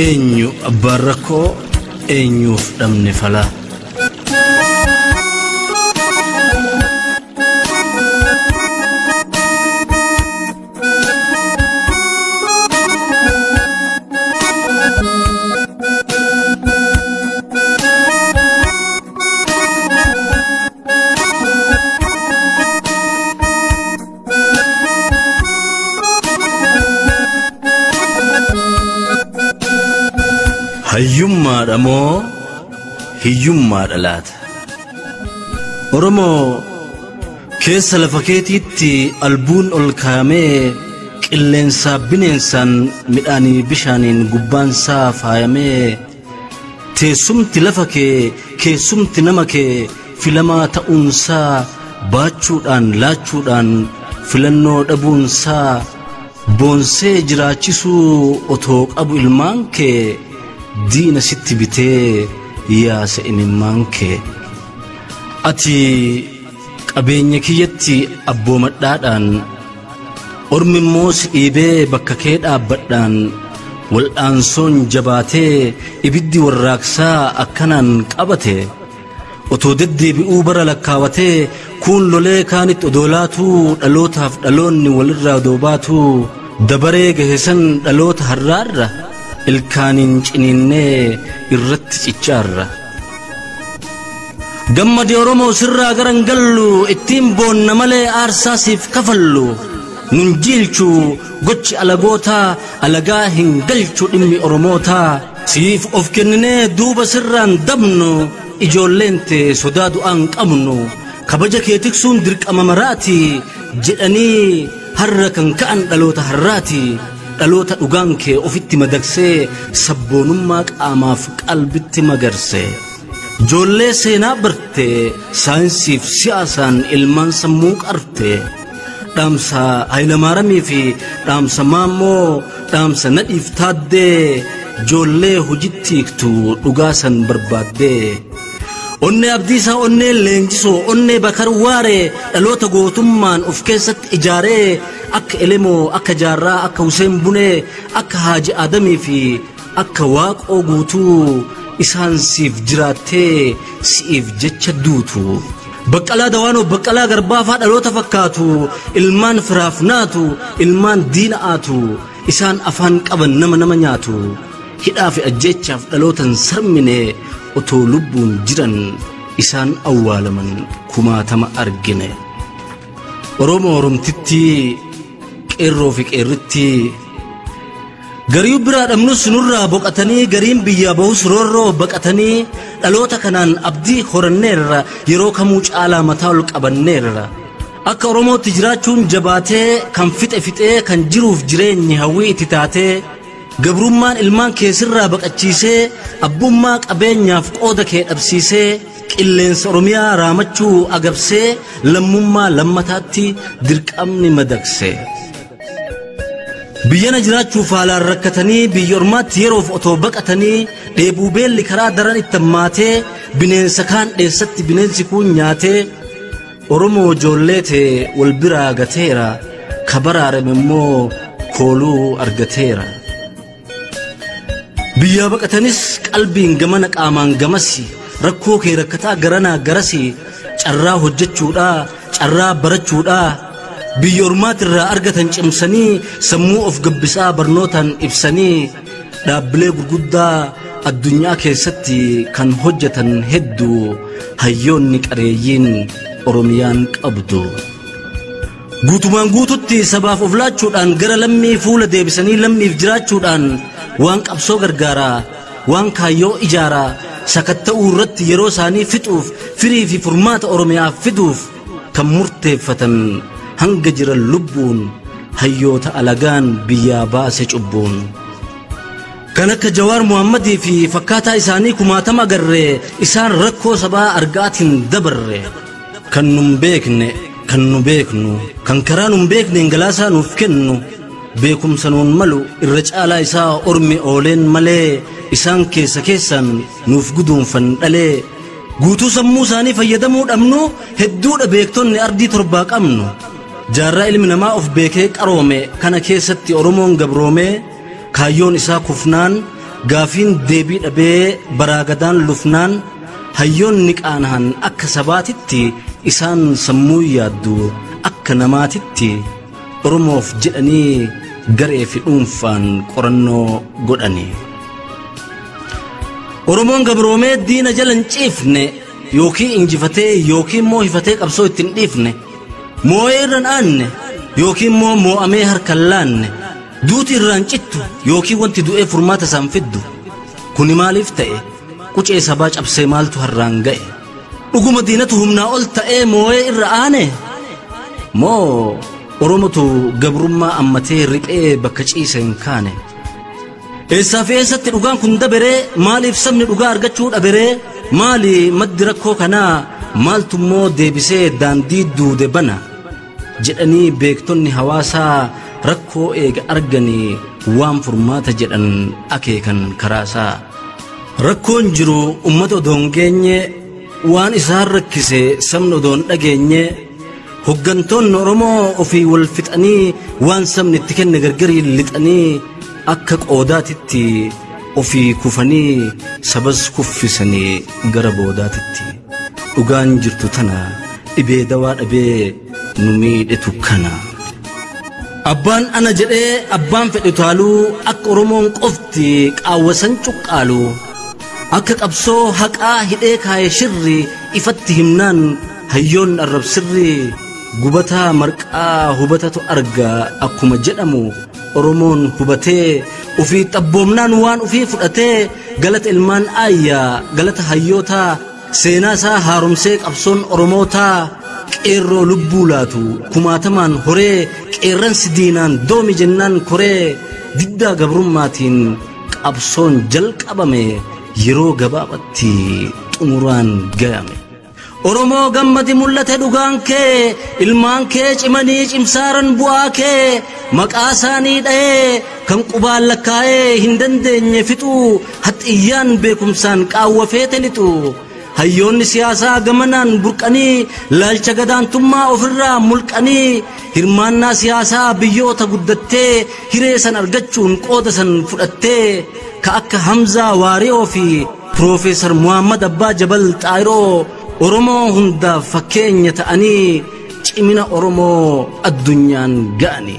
Enyu barako enyu damne fala Hayyumma damo hiyyumma dalat Oromo keessa lafa keetiitti albuun ol kaayamee qilleensa bineensan midhaanii bishaaniin gubbaansaa faayamee teessumti lafa kee keessumti nama kee filamaa ta'uunsaa baachuudhaan laachuudhaan filannoo dhabuunsaa boonsee jiraachisuu otoo qabu ilmaan kee diina sitti bitee yaasa imimmaan kee ati qabeenya kiyyatti abboomadhaadhaan ormi immoo si dhiibee bakka kee dhaabbadhaan wal'aansoon jabaatee ibiddi warraaqsaa akkanaan qabate otoo deddeebi'uu bara lakkaawatee kuun lolee kaanitti odoolaatuu dhalootaaf dhaloonni walirraa odoobaatu dabaree gahesan dhaloota harraarra ilkaanin ciniinnee irratti cichaarra gammadi Oromoo sirraa garan gallu ittiin boonna malee aarsaasiif kafallu nun jiilchu gochi alagootaa alagaa hin galchu dhimmi Oromootaa siif of kenninee duuba sirraan dabnu ijoolleen tee sodaa du'aan qabnu kabaja kee tiksuun dirqama maraati jedhanii har'a kan ka'an dhaloota harraati dhaloota dhugaan kee ofitti madagsee sabboonummaa qaamaaf qalbitti magarsee ijoollee seenaa bartee saayinsiif siyaasaan ilmaan sammuu qartee dhaamsa Hayilamaariyaamii fi dhaamsa Maammoo dhaamsa Nadhiif Taaddee ijoollee hojitti hiiktu dhugaasan barbaaddee onnee abdiisaa onnee leenjisoo onnee bakar waaree dhaloota gootummaan of keessatti ijaaree akka Elemoo akka Jaarraa akka Huseen Bunee akka Haaji Adamii fi akka Waaqoo guutuu isaan siif jiraattee siif jecha duutu Baqqalaa Dawaanoo Baqqalaa Garbaafaa dhaloota fakkaatu ilmaan firaaf naatu ilmaan diina'aatu isaan afaan qaban nama nyaatu hidhaa fi ajjeechaaf dhalootan sarmine otoo lubbuun jiran isaan awwaalaman kumaatama argine Oromoo Oromtitti qeerroo fi qeerritti garii biraa dhabnus nurraa boqatanii gariin biyyaa bahus roorroo baqatanii dhaloota kanaan abdii horanneerra yeroo kamuu caalaa mataa ol qabanneerra akka Oromootti jiraachuun jabaatee kan fixee kan jiruuf jireenyi hawwii itti taatee gabrummaan ilmaan keessirraa baqachiisee abbummaa qabeenyaaf qooda kee dhabsiisee qilleensa Oromiyaa raamachuu agabsee lammummaa lammataatti dirqamni madagsee biyyana jiraachuuf haalaan rakkatanii biyya ormaatti yeroof otoo baqatanii dheebuu beelli karaa daran itti hammaatee bineensa kaan dheessatti bineensi kun nyaatee Oromoo ijoollee tee wal biraa gateera kabaraarame immoo kooluu argateera biyyaa baqatanis qalbiin gamana qaamaan gamasi rakkoo kee rakkataa garanaa garasi carraa hojjechuudhaa carraa barachuudhaa biyya ormaatirraa argatan cimsanii sammuu of gabbisaa barnootaan ibsanii dhaabbilee gurguddaa addunyaa keessatti kan hojjetan hedduu hayyoonni qareeyyiin Oromiyaan qabdu guutumaan guututti sabaaf of laachuudhaan gara lammii fuula deebisanii lammiif jiraachuudhaan waan qabsoo gargaaraa waan kaayyoo ijaaraa sakatta'uu irratti yeroo isaanii fixuuf firii fi furmaata Oromiyaaf fiduuf kan murteeffatan hanga jiran lubbuun hayyoota alagaan biyyaa baase cubbuun kan akka Jawaar Muhammadii fi fakkaataa isaanii kumaatama agarree isaan rakkoo sabaa argaatiin dabarre kan nun beekne kan nu beeknu kan karaa nun beekne galaasaa nuuf kennu beekumsa nuun malu irra caalaa isaa ormi ooleen malee isaan keessan nuuf guduunfan dhalee guutuu sammuu isaanii fayyadamuu dhabnu hedduudha beektonni ardii torbaa qabnu jaarraa ilmi namaa of beekee qaroome kana keessatti oromoon gabroome kaayyoon isaa kufnaan gaafiin deebii dhabee baraagadaan lufnaan hayyoonni qaanahan akka sabaatitti isaan sammuu yaaddu akka namaatitti oromoof jedhanii garee fi dhuunfaan qorannoo godhanii oromoon gabroomee diina jalan ciifne yookiin injifatee yookiin moo hifatee qabsoo ittiin dhiifne moo'ee irraan aanne yookiin moo moo'amee harkaan laanne duuti irraan cittu yookiin wanti du'ee furmaata isaan fiddu kuni maaliif ta'e qucee sabaa cabsee maaltu harraan ga'e dhuguma diinatu humnaa ol ta'ee moo'ee irra aane moo oromotu gabrummaa ammatee riphee bakka ciise hin kaane eessaa fi eessatti dhugaan kun daberee maaliif sabni dhugaa argachuu dhaberee maali maddi rakkoo kanaa maaltummoo deebisee daandii duude bana jedhanii beektonni hawaasaa rakkoo eega arganii waan furmaata jedhan akeekan karaasaa rakkoon jiru ummata odoon geenye waan isaan rakkise sabni odoon dhageenye hoggantoonni oromoo ofii wal fixanii waan sabni itti kenne gargarii lixanii akka qoodaatitti ofii kufanii sabas kuffisanii gara boodaatitti dhugaan jirtu tana dhibee dawaa dhabee nu miidhetu kana abbaan ana jedhee abbaan fedhe taaluu akka oromoon qofti qaawwasan cuqqaalu akka qabsoo haqaa hidhee kaayee shirri ifatti himnaan hayyoon arrabsirri gubataa marqaa hubatatu arga akkuma jedhamu oromoon hubatee ufii xabboomnaan waan ufii fudhatee galata ilmaan aayyaa galata hayyootaa seenaa isaa haaromsee qabsoon oromootaa qeerroo lubbuu laatu kumaatamaan horee qeerransi diinaan doomi jennaan koree diddaa gabrummaatiin qabsoon jalqabame yeroo gabaabatti xumuraan ga'ame oromoo gammadi mul'ate dhugaan kee ilmaan kee cimanii cimsaaran bu'aa kee maqaa isaanii dha'ee kan qubaan lakkaa'ee hin dandeenye fixuu haxxiyyaan beekumsaan qaawwafeete lixu hayyoonni siyaasaa gamanaan burqanii laalcha gadaantummaa ofirraa mulqanii hirmaannaa siyaasaa biyyoota guddattee hiree san argachuun qooda san fudhattee ka akka Hamzaa Waariyoo fi Profeesar Muhammad Abbaa Jabal Xaayiroo oromoo hundaaf fakkeenya ta'anii cimina oromoo addunyaan ga'ani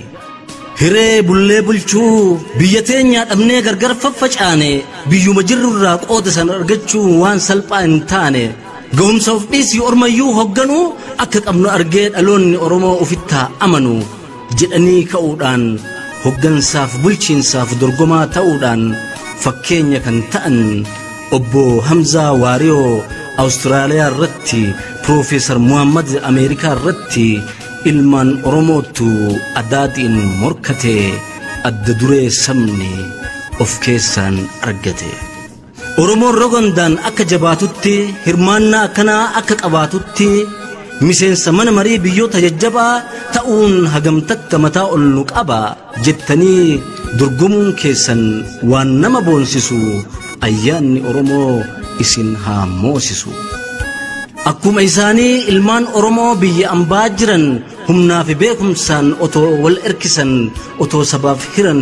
hiree bullee bulchuu biyya teenyaa dhabnee gargar faffacaane biyyuma jirrurraa qooda san argachuu waan salphaa hin taane ga'umsa of dhiisii ormayyuu hogganuu akka qabnu argee dhaloonni oromoo ofittaa amanu jedhanii ka'uudhaan hoggansaaf bulchiinsaaf dorgomaa ta'uudhaan fakkeenya kan ta'an obbo Hamzaa Waariyoo Awustiraaliyaa irratti Profeesar Muhammad Ameerikaa irratti ilmaan oromootu adaatiin morkatee adda duree sabni of keessaan argate oromoon rogondaan akka jabaatutti hirmaannaa akkanaa akka qabaatutti miseensa mana marii biyyoota jajjabaa ta'uun hagamtakka mataa ol nu qaba jettanii dorgomuun keessan waan nama boonsisu ayyaanni oromoo isin haa moosisu akkuma isaanii ilmaan oromoo biyya ambaa jiran humnaa fi beekumsaan otoo wal erkisan otoo sabaaf hiran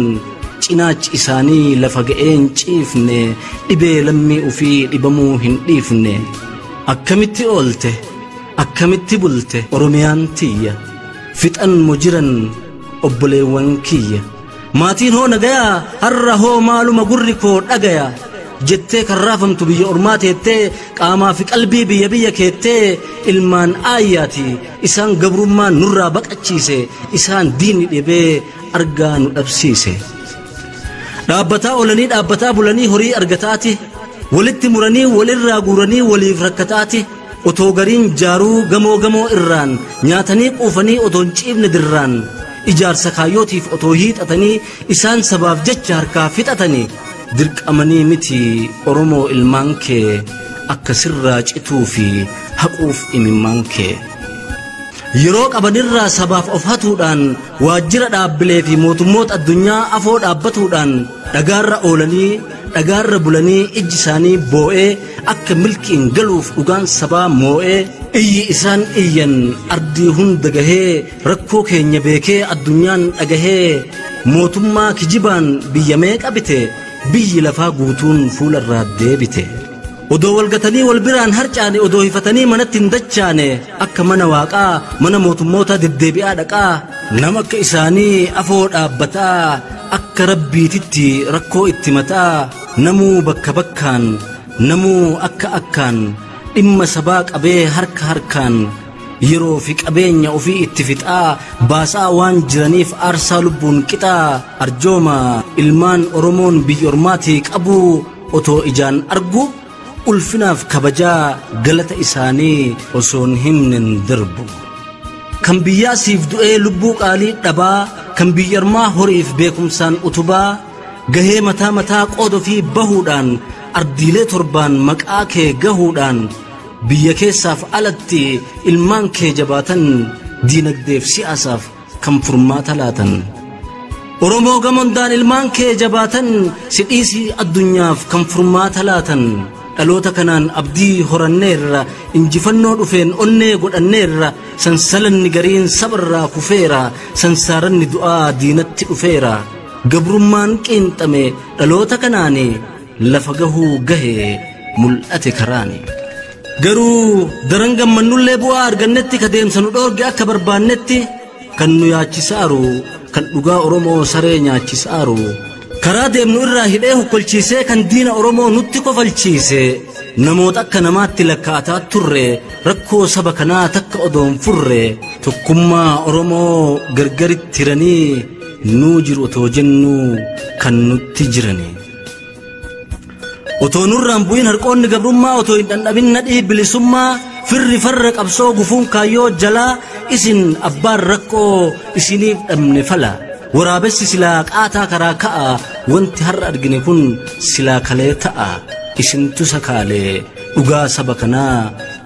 cinaachi isaanii lafa ga'een ciifne dhibee lammii ufii dhibamuu hin dhiifne akkamitti oolte akkamitti bulte oromiyaan tiyya fixan mo jiran obboleewwan kiyya maatiin hoo nagayaa har'a hoo maaluma gurri koo dhagaya jettee karraafamtu biyya ormaa teettee qaamaa fi qalbii biyya keettee ilmaan aayyaati isaan gabrummaan nurraa baqachiise isaan diinni dhibee argaa nu dhabsiise dhaabbataa olanii dhaabbataa bulanii horii argataati walitti muranii walirraa guuranii waliif rakkataati otoo gariin jaaruu gamoo irraan nyaatanii quufanii otoon ciifne dirraan ijaarsa kaayyootiif otoo hiixatanii isaan sabaaf jecha harkaa fixatanii dirqamanii miti oromoo ilmaan kee akka sirraa cituu fi haquuf imimmaan kee yeroo qabanirraa sabaaf of hatuudhaan waajjira dhaabbilee fi mootummoota addunyaa afoo dhaabbatuudhaan dhagaarra oolanii dhagaarra bulanii ijji isaanii boo'ee akka milkiin galuuf dhugaan sabaa moo'ee iyyi isaan iyyan ardii hunda gahee rakkoo keenya beekee addunyaan dhagahee mootummaa kijibaan biyya meeqa bite biyyi lafaa guutuun fuularraa deebite. odoo walgatanii wal biraan harcaane odoo hifatanii manatti hin dachaane akka mana waaqaa mana mootummoota deddeebi'aa dhaqaa nama akka isaanii afoo dhaabbataa akka rabbiititti rakkoo itti mataa namuu bakka bakkaan namuu akka akkaan dhimma sabaa qabee harka harkaan yeroo fi qabeenya ofii itti fixaa baasaa waan jiraniif aarsaa lubbuun qixaa arjooma ilmaan oromoon biyya ormaatii qabu otoo ijaan argu ulfinaaf kabajaa galata isaanii osoon himnen darbu kan biyyaasiif du'ee lubbuu qaalii dhabaa kan biyyarmaa horiif beekumsaan utubaa gahee mataa mataa qoodo fi bahuudhaan ardiilee torbaan maqaa kee gahuudhaan biyya keessaaf alatti ilmaan kee jabaatan diinagdeef siyaasaaf kan furmaata laatan oromoo gamondaan ilmaan kee jabaatan sidhiisii addunyaaf kan furmaata laatan dhaloota kanaan abdii horanneerra injifannoo dhufeen onnee godhanneerra sansalanni gariin sabarraa kufeera sansaaranni du'aa diinatti dhufeera gabrummaan qiinxame dhaloota kanaani lafa gahuu gahee mul'ate karaani garuu daran gammannullee bu'aa argannetti kadeemsa nu dhoorge akka barbaannetti kan nu yaachisaaru kan dhugaa oromoo saree nyaachisaaru karaa deemnu irraa hidhee hukkolchiisee kan diina oromoo nutti kofalchiise namoota akka namaatti lakkaataa turre rakkoo saba kanaa takka odoon furre tokkummaa oromoo gargaritti hiranii nuu jiru otoo jennu kan nutti jirani otoo nurraan bu'in harqoonni gabrummaa otoo hin dhandhabin nadhii bilisummaa firri farra qabsoo gufuun kaayyoo jalaa isin abbaan rakkoo isiniif dhabne fala waraabessi silaa qaataa karaa ka'a wanti har'a argine kun silaa kalee ta'a isintu sakaalee dhugaa saba kanaa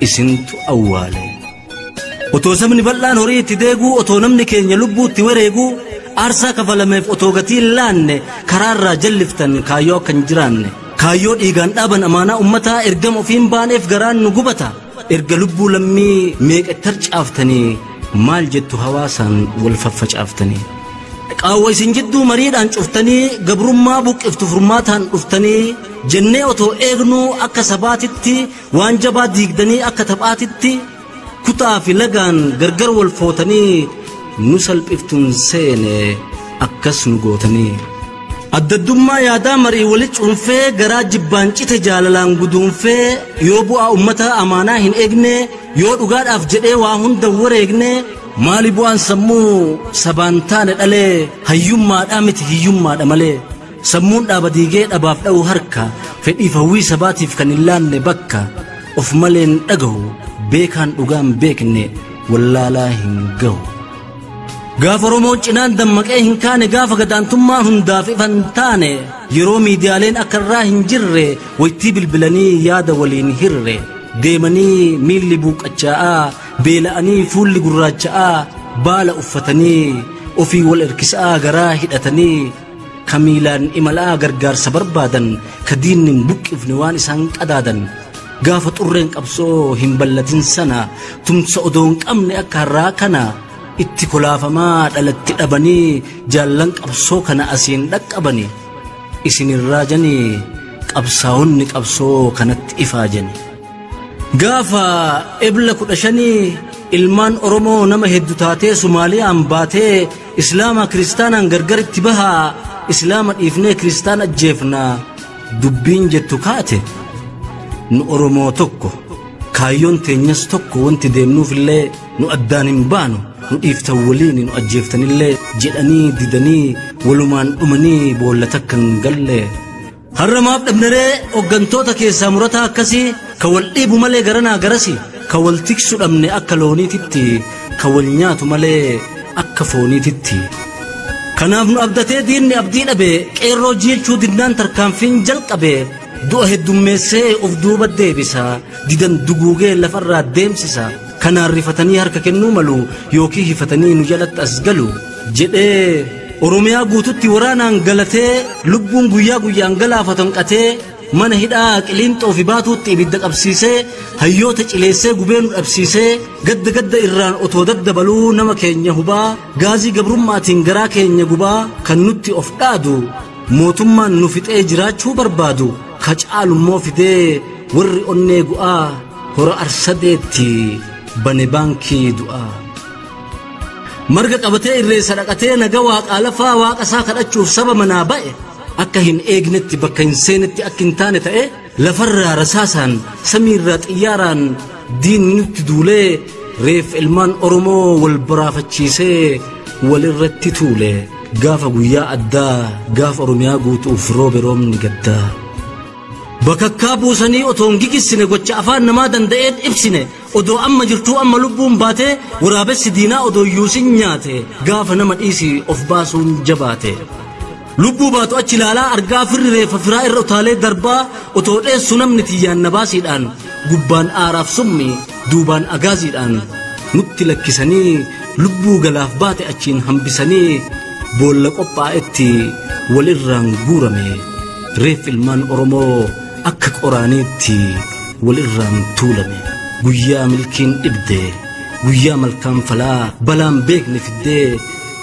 isintu awwaale otoo sabni bal'aan horii itti deeguu otoo namni keenya lubbuu itti wareeguu aarsaa kafalameef otoo gatii hin laanne karaarraa jalliftan kaayyoo akka hin jiraanne kaayyoo dhiigaan dhaaban amaanaa ummataa ergama ofiin baaneef garaan nu gubata erga lubbuu lammii meeqatti harcaaftanii maal jettu hawaasaan wal faffacaaftanii qaawwa isin jidduu mariidhaan cuftanii gabrummaa buqqiftu furmaataan dhuftanii jennee otoo eegnuu akka sabaatitti waan jabaa diigdanii akka taphaatitti kutaa fi lagaan gargar wal footanii nu salphiftuun seene akkas nu gootanii addaddummaa yaadaa marii walitti cuunfee garaa jibbaan cite jaalalaan guduunfee yoo bu'aa ummata amaanaa hin eegne yoo dhugaadhaaf jedhee waa hunda wareegne maali bu'aan sammuu sabaan taane dhalee hayyummaadhaa miti hiyyummaadha malee sammuun dhaaba diigee dhabaaf dha'u harka fedhiif hawwii sabaatiif kan hin laanne bakka of maleen dhagahu beekaan dhugaan beekne wallaalaa hin gahu gaafa oromoon cinaan dammaqee hin kaane gaafa gadaantummaan hundaaf ifan taane yeroo miidiyaaleen akka irraa hin jirre waytii bilbilanii yaada waliin hirre deemanii miilli buuqachaa'aa beela'anii fuulli gurraacha'aa baala uffatanii ofii wal erkisaa garaa hidhatanii kamiilaan imalaa gargaarsa barbaadan ka diinni hin buqqifne waan isaan qadaadan gaafa xurreen qabsoo hin ballatin sana tumsa odoo hin qabne akka har'aa kana itti kolaafamaa dhalatti dhabanii jaallan qabsoo kana asiin dhaqqabani isinirraa janii qabsaa'onni qabsoo kanatti ifaajani gaafa ebla 15 ilmaan oromoo nama hedduu taatee Soomaaliyaan baatee islaama kiristaanaan gargaritti bahaa islaama dhiifnee kiristaan ajjeefna dubbiin jettu kaate nu oromoo tokko kaayyoon teenyas tokko wanti deemnuufillee nu addaan hin baanu nu dhiiftan waliin nu ajjeeftanillee jedhanii didanii walumaan dhumanii boolla takkan galle harramaaf dhabnaree hoggantoota keessaa murataa akkasii ka wal dhiibu malee garanaa garasi ka wal tiksu dhabne akka looniititti ka wal nyaatu malee akka fooniititti kanaaf nu abdatee diinni abdii dhabe qeerroo jiilchuu dinnaan tarkaanfiin jalqabe du'a heddummeessee of duuba deebisa didan duguugee lafarraa deemsisa kanaan rifatanii harka kennuu malu yookii hifatanii nu jalatti as galu jedhee Oromiyaa guututti waraanaan galatee lubbuun guyyaa guyyaan galaafatan qatee mana hidhaa Qiliinxoo fi Baatuutti ibidda qabsiisee hayyoota cileessee gubeen dhabsiisee gadda irraan otoo daddabaluu nama keenya hubaa gaazii gabrummaatiin garaa keenya gubaa kan nutti of dhaadu mootummaan nu fixee jiraachuu barbaadu kacaalummoo fidee warri onnee gu'aa hora arsadeetti bane baankii du'aa marga qabatee irreessa dhaqatee naga waaqaa lafaa waaqa isaa kadhachuuf saba manaa ba'e akka hin eegnetti bakka hin seenetti akka hin taane ta'e lafarraa rasaasaan samiirraa xiyyaaraan diinni nutti duulee reef ilmaan Oromoo wal baraafachiisee walirratti tuule gaafa guyyaa addaa gaafa Oromiyaa guutuuf roobe roobni gaddaa bakakkaa buusanii otoo hin gigissine gocha afaan namaa danda'een ibsine odoo amma jirtuu amma lubbuun baatee waraabessi diinaa odoo yuusin nyaate gaafa nama dhiisi of baasuun jabaate lubbuu baatu achi ilaalaa argaa firri reefa firaa irra utaalee darbaa otoo dheessu namni tiyyaan nabaasiidhaan gubbaan aaraaf summi duubaan agaaziidhaan nutti lakkisanii lubbuu galaaf baate achiin hambisanii boolla qophaa'etti walirraan guurame reef ilmaan Oromoo akka qoraaniitti walirraan tuulame guyyaa milkiin dhibde guyyaa malkaan falaa balaan beekne fiddee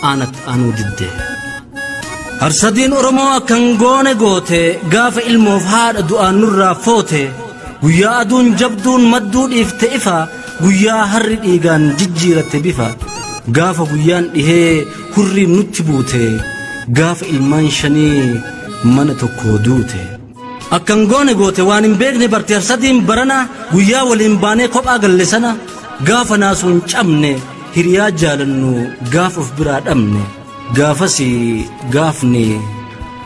aanat aanuu didde harsadiin Oromoo akkan goone goote gaafa ilmoof haadha du'aan nurraa foote guyyaa aduun jabduun madduu dhiifte ifa guyyaa harri dhiigaan jijjiiratte bifa gaafa guyyaan dhihee hurriin nutti buute gaafa ilmaan shanii mana tokko duute akkan goone goote waan hin beekne barte harsadiin barana guyyaa waliin baanee kophaa galle sana gaafa naasuun cabne hiriyaa jaalannu gaafa of biraa dhabne gaafasi gaafni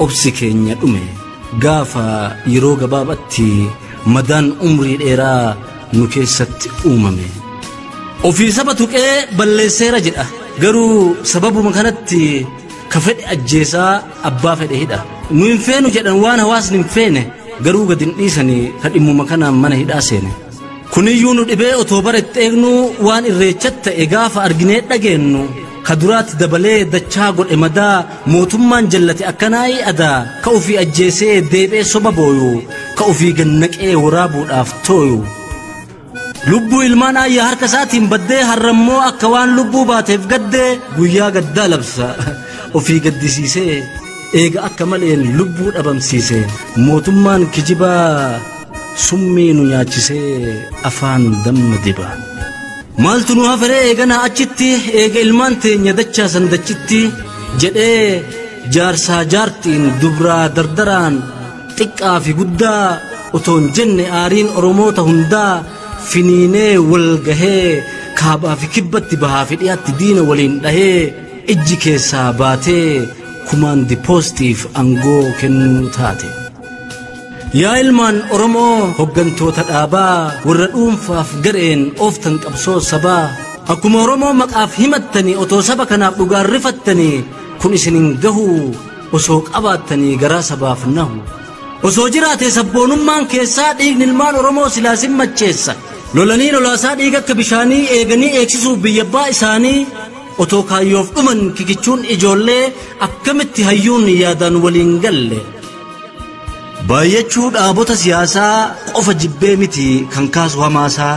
obsi keenya dhume gaafa yeroo gabaabatti madaan umrii dheeraa nu keessatti uumame ofii saba tuqee balleesseera jedha garuu sababuma kanatti ka fedhe ajjeesaa abbaa fedhe hidha nu hin feenu jedhan waan hawaasni hin feene garuu gad hin dhiisanii ka dhimmuma kanaan mana hidhaa seene kuniyyuu nu dhibee otoo baretti eegnu waan irreechat ta'e gaafa arginee dhageennu ka duraatti dabalee dachaa godhe madaa mootummaan jallate akkanaayi adaa ka ofii ajjeesee deebee soba booyu ka ofii gannaqee waraabuudhaaf tooyu lubbuu ilmaan ayyaa harka isaatiin baddee harrammoo akka waan lubbuu baateef gaddee guyyaa gaddaa labsa ofii gaddisiisee eega akka maleen lubbuu dhabamsiise mootummaan kijibaa summii nu nyaachisee afaan damma diba maaltu nu hafaree eeganaa achitti eega ilmaan teenya dachaa sandachitti jedhee jaarsaa jaartiin dubraa dardaraan xiqqaa fi guddaa otoon jenne aariin Oromoota hundaa finiinee wal gahee kaabaa fi kibbatti bahaa fi dhiyaatti diina waliin dhahee ijji keessaa baatee kumaandi poostiif angoo kennuu taate yaa ilmaan Oromoo hoggantoota dhaabaa warra dhuunfaaf gareen ooftan qabsoo sabaa akkuma Oromoo maqaaf himattanii otoo saba kanaaf dhugaan rifattanii kun isinin gahu osoo qabaattanii garaa sabaaf nahu osoo jiraate sabboonummaan keessaa dhiigni ilmaan Oromoo silaasin macheessa lolanii lolaasaa dhiiga akka bishaanii eeganii eegsisuuf biyyabbaa isaanii otoo kaayyoof dhuman kikichuun ijoollee akkamitti hayyuun yaadaan waliin galle baay'achuu dhaabota siyaasaa qofa jibbee miti kan kaasu hamaasaa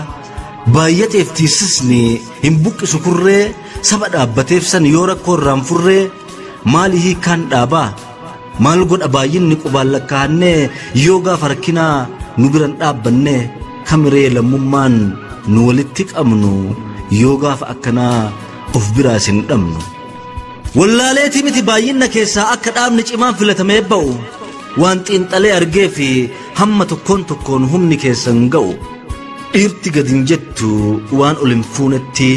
baay'ateef tiisisni hin buqqisu kurree saba dhaabbateef san yoo rakkoo irraan furree maali hiikaan dhaabaa maal godha baay'inni qubaan lakkaa'annee yoo gaafa rakkinaa nu biran dhaabbannee kamiree lammummaan nu walitti qabnu yoo gaafa akkanaa of biraas hin dhabnu wallaaleetii miti baay'inna keessaa akka dhaabni cimaan filatamee ba'u waan xiinxalee argee fi hamma tokkoon humni keessan ga'u dhiirti gad hin jettu waan ol hin fuunetti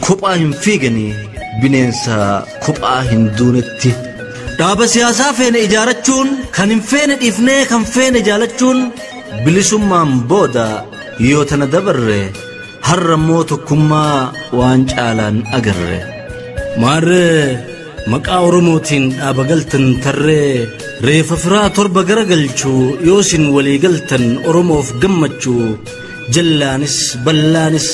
kophaa hin fiiganii bineensa kophaa hin duunetti dhaaba siyaasaa feene ijaarachuun kan hin feene dhiifnee kan feene jaalachuun bilisummaan booda yoo tana dabarre harrammoo tokkummaa waan caalaan agarre maarree maqaa Oromootiin dhaaba galtan tarree reefa firaa torba garagalchuu yoo isin walii galtan Oromoof gammachuu jallaanis ballaanis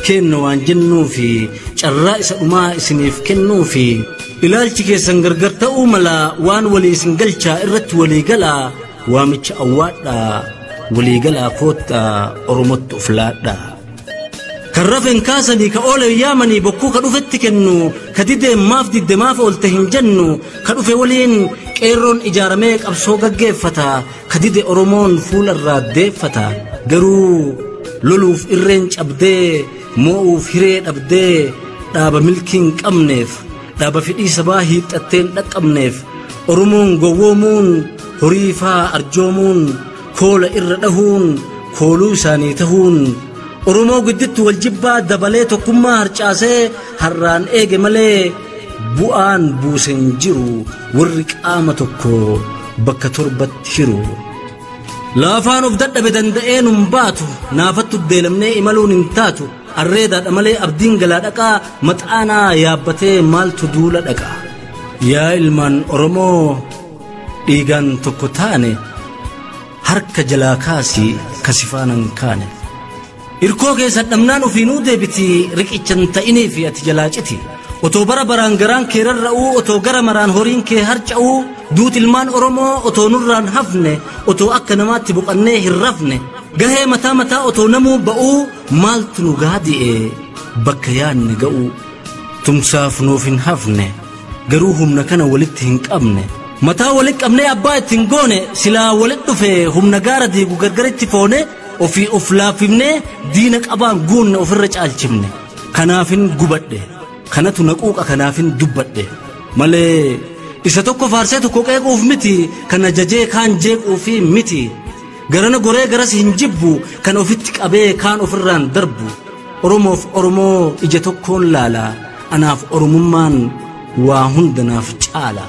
كين وانجنو في الرئيس ما اسنيف كنو في إلالك سنغرغرت أوملا وان ولي سنغلشا إرت ولي قلا وامش أوادا ولي قلا كوتا أرمت فلادا كرفن كاسني كأولي يامني بكو كدوفتك إنه كديد ماف ديد ماف قلتهن جنو كدوف ولين كيرون إجارميك أبسوغا جيفتا كديد أرمون فول الراد فتا قرو لولوف إرنج أبدي موف هيرين أبدي دابا ملكين أمنيف دابا في إيساباهي تأتين لك أمنيف أرمون قوومون هريفا أرجومون كول إردهون كولو سانيتهون أرمو قدت والجبا دباليتو كما هرچاسي هران إيجي ملي بوان بوسنجرو ورق آمتوكو بكا تربت هيرو لا فانو بدأ بدندئين مباتو نافتو الديلمني إمالون انتاتو الريدة أمالي أبدين قلادكا متعانا يابتي مالتو دولادكا يا إلمان أرمو إيغان توكوتاني هرك جلاكاسي كسفانا كاني إركو كيسا نمنانو في نودي بتي ركيشن تأيني في أتجلاجتي أتو برا برانگران كيرر رأو أتو غرا مران هورين كي هرچاو دوت المان أرمو أتو نران هفني أتو أكا نمات بقنيه الرفني غهي متا متا أتو نمو بأو مالتنو غادي بكيان نقاو تمساف نوفين هفني غروهم نكنا ولدتهن قبني متا ولك أمني أباي تنقوني سلا ولدتو في هم نقارة ديقو غرغرت فوني وفي أفلافمني دينك أبان قون وفرج آلشمني كنافين قبت كانت نقوق كنافين دبت مالي إذا تكو فارسيتو كوكيك أوف متي كان جاجي كان جيك أوفي متي غرانا غوري غراس هنجبو كان أوفتك أبي كان أوفران دربو أرمو إجتو كون لالا أنا في أرممان وهندنا في جالا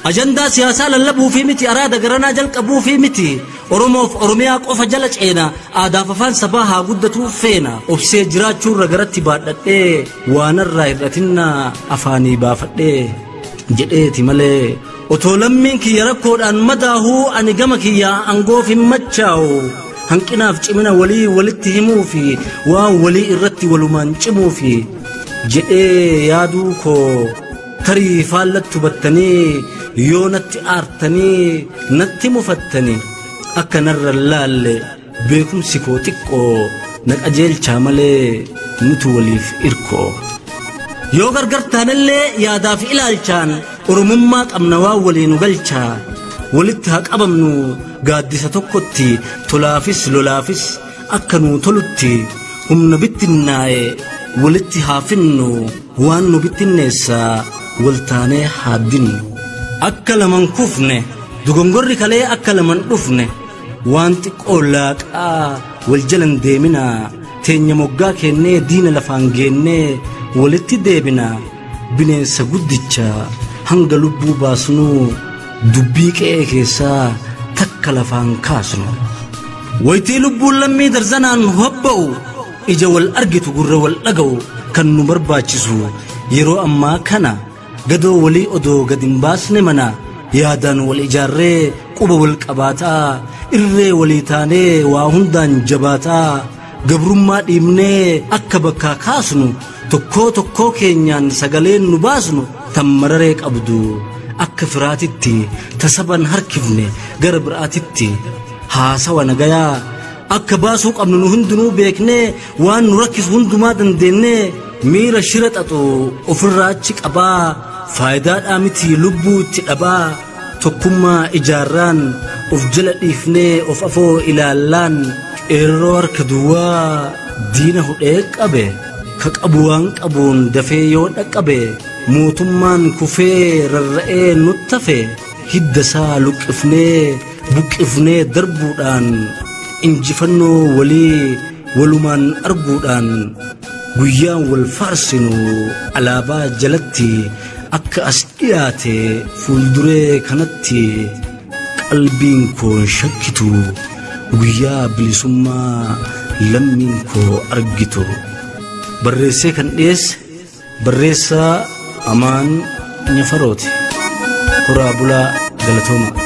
أجندا سياسة للبو في متي أراد غرانا جلق أبو في متي أرمياك أوف جلج عينا آداف فان سباها قدتو فينا أبسي جرات شور غراتي بادت وانا الرائرتنا أفاني بافت جئتي ملي أطولمين كي يركود أن مداهو أن قمك يا أنقو في مجاو هنكنا في جمنا ولتهمو في ولي الرتي ولمان جمو في جئي يادوكو تري فالت بتني يونت آرتني نتي مفتني أكا نر اللال بيكم سيكوتيكو نك شامالي نتوليف إركو يو غرغرتان اللي يادا في إلالشان أرممات أمنوا ولي نغلشا ولتهاك أبمنو قادسة تقوتي تلافس لولافس أكنو تلتي هم نبت الناي ولتهافنو وان نبت النسا ولتاني حادنو أكل من كفنه دغنغوري كلي أكل من كفنه وان تقولاك والجلن ديمنا تيني موغا كيني دين لفانجيني ولتي ديبنا بنين سغوديچا هنگ لبو باسنو دبيك كيسا تكلفان كاسنو ويتي لبو لمي درزنان هبو اجا والارغ تغر والدغو كن برباچسو يرو اما كنا غدو ولي اودو غدين باسني منا يادان والاجاري قبو والقباتا إرّي وليتاني وهندان جباتا قبرما ديمني أكبكا كاسنو تكو كينيان سغالين نباسنو تمرريك أبدو أكفراتيتي تسبن هركفني غرب راتيتي هاسا نغايا أكباسوك أمنو هندنو بيكني وان نركز هندما دنديني ميرا شرطاتو أفراتشك أبا فايدات آمتي لبو تأبا تكما إجاران of جلديفني of أفو إلى اللان إرور كدوا دينه إيك أبي كك أبوان أبون دفيون أكبي موتمان كفي ررئي نتفي هدسا لك إفني بك إفني دربودان إنجفنو ولي ولمان أربودان قيان والفارسنو علابا جلتي أكا أسئياتي فولدري كانتي قلبين كو شكتو ويا بلسما لمين كو أرقتو برسي كان إيس برسا أمان نفروتي قرابولا غلطوما